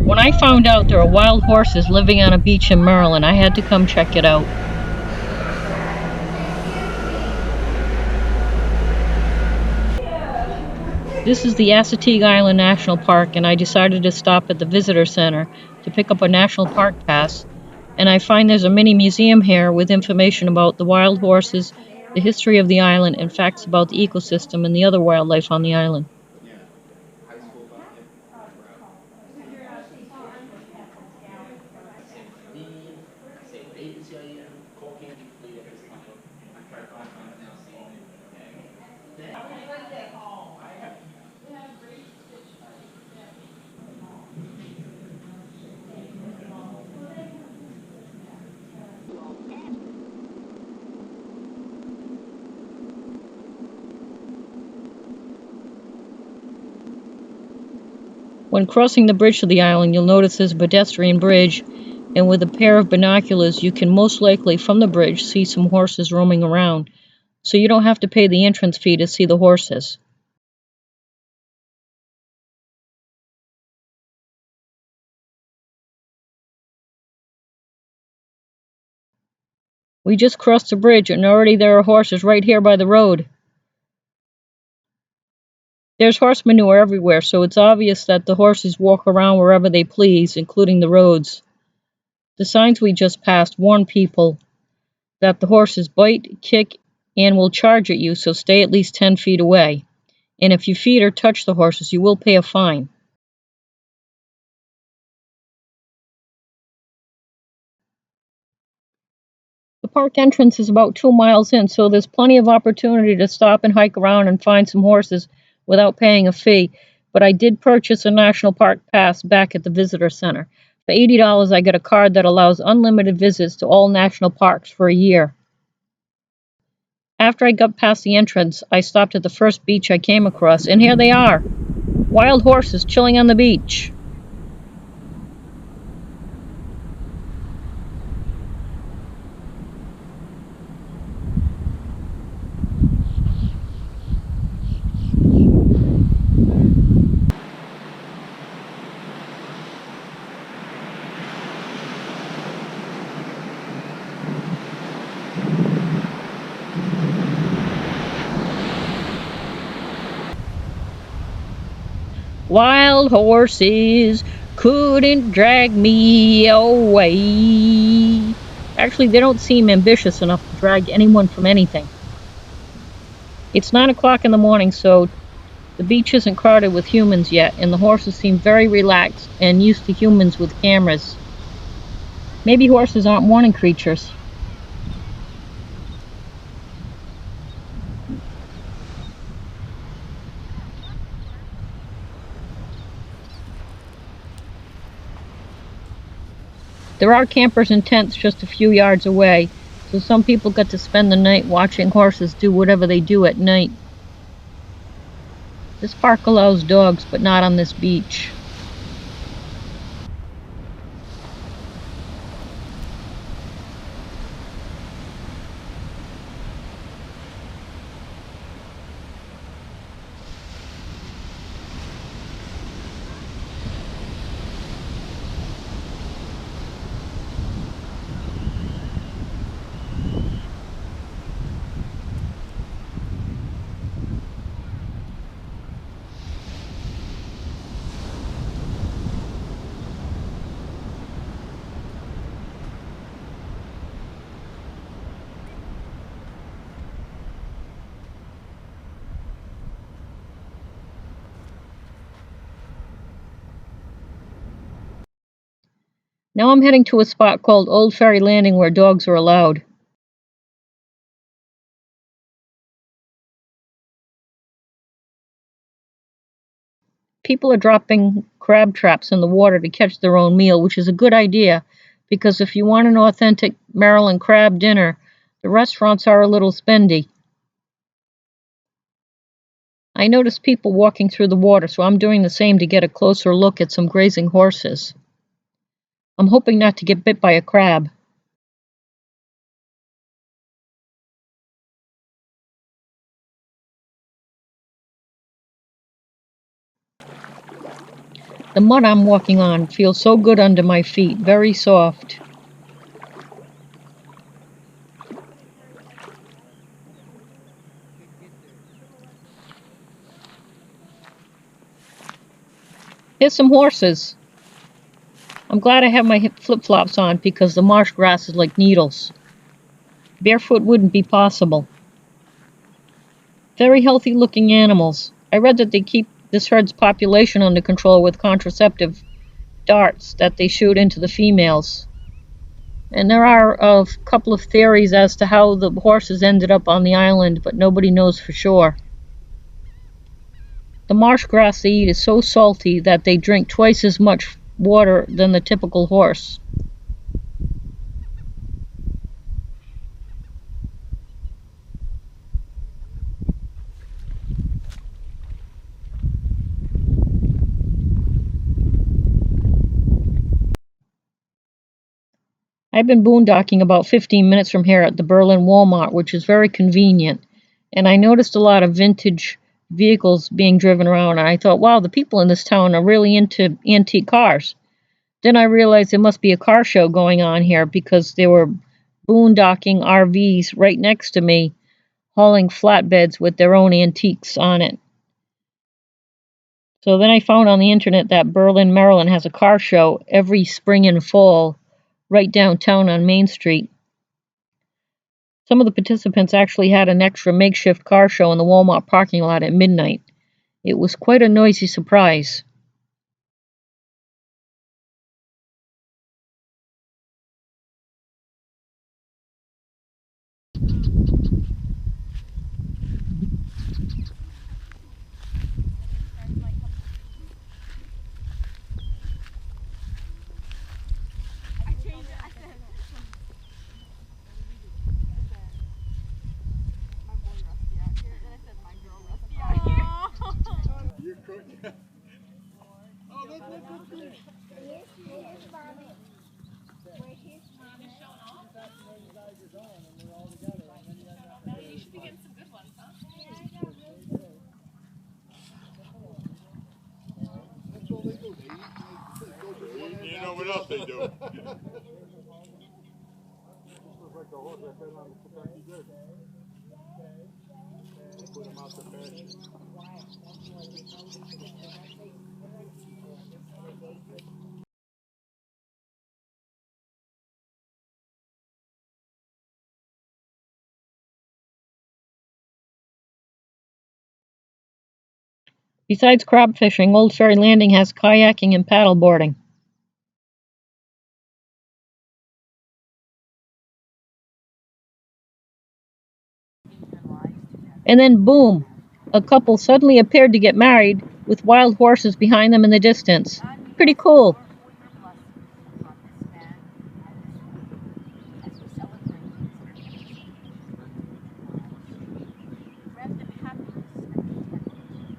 When I found out there are wild horses living on a beach in Maryland, I had to come check it out. This is the Assateague Island National Park, and I decided to stop at the visitor center to pick up a national park pass. And I find there's a mini museum here with information about the wild horses, the history of the island, and facts about the ecosystem and the other wildlife on the island. When crossing the bridge to the island, you'll notice there's a pedestrian bridge, and with a pair of binoculars, you can most likely from the bridge see some horses roaming around, so you don't have to pay the entrance fee to see the horses. We just crossed the bridge, and already there are horses right here by the road. There's horse manure everywhere, so it's obvious that the horses walk around wherever they please, including the roads. The signs we just passed warn people that the horses bite, kick, and will charge at you, so stay at least 10 feet away. And if you feed or touch the horses, you will pay a fine. The park entrance is about 2 miles in, so there's plenty of opportunity to stop and hike around and find some horses without paying a fee. But I did purchase a national park pass back at the visitor center. For $80, I get a card that allows unlimited visits to all national parks for a year. After I got past the entrance, I stopped at the first beach I came across, and here they are, wild horses chilling on the beach. Wild horses couldn't drag me away. Actually, they don't seem ambitious enough to drag anyone from anything. It's 9 o'clock in the morning, so the beach isn't crowded with humans yet, and the horses seem very relaxed and used to humans with cameras. Maybe horses aren't morning creatures. There are campers in tents just a few yards away, so some people get to spend the night watching horses do whatever they do at night. This park allows dogs, but not on this beach. Now I'm heading to a spot called Old Ferry Landing where dogs are allowed. People are dropping crab traps in the water to catch their own meal, which is a good idea because if you want an authentic Maryland crab dinner, the restaurants are a little spendy. I noticed people walking through the water, so I'm doing the same to get a closer look at some grazing horses. I'm hoping not to get bit by a crab. The mud I'm walking on feels so good under my feet, very soft. Here's some horses. I'm glad I have my flip-flops on because the marsh grass is like needles. Barefoot wouldn't be possible. Very healthy looking animals. I read that they keep this herd's population under control with contraceptive darts that they shoot into the females. And there are a couple of theories as to how the horses ended up on the island, but nobody knows for sure. The marsh grass they eat is so salty that they drink twice as much water than the typical horse. I've been boondocking about 15 minutes from here at the Berlin Walmart, which is very convenient. And I noticed a lot of vintage vehicles being driven around, and I thought, wow, the people in this town are really into antique cars. Then I realized there must be a car show going on here because there were boondocking RVs right next to me hauling flatbeds with their own antiques on it. So then I found on the internet that Berlin, Maryland has a car show every spring and fall right downtown on Main Street. Some of the participants actually had an extra makeshift car show in the Walmart parking lot at midnight. It was quite a noisy surprise. You know what else they do? Besides crab fishing, Old Ferry Landing has kayaking and paddleboarding. And then, boom, a couple suddenly appeared to get married with wild horses behind them in the distance. Pretty cool.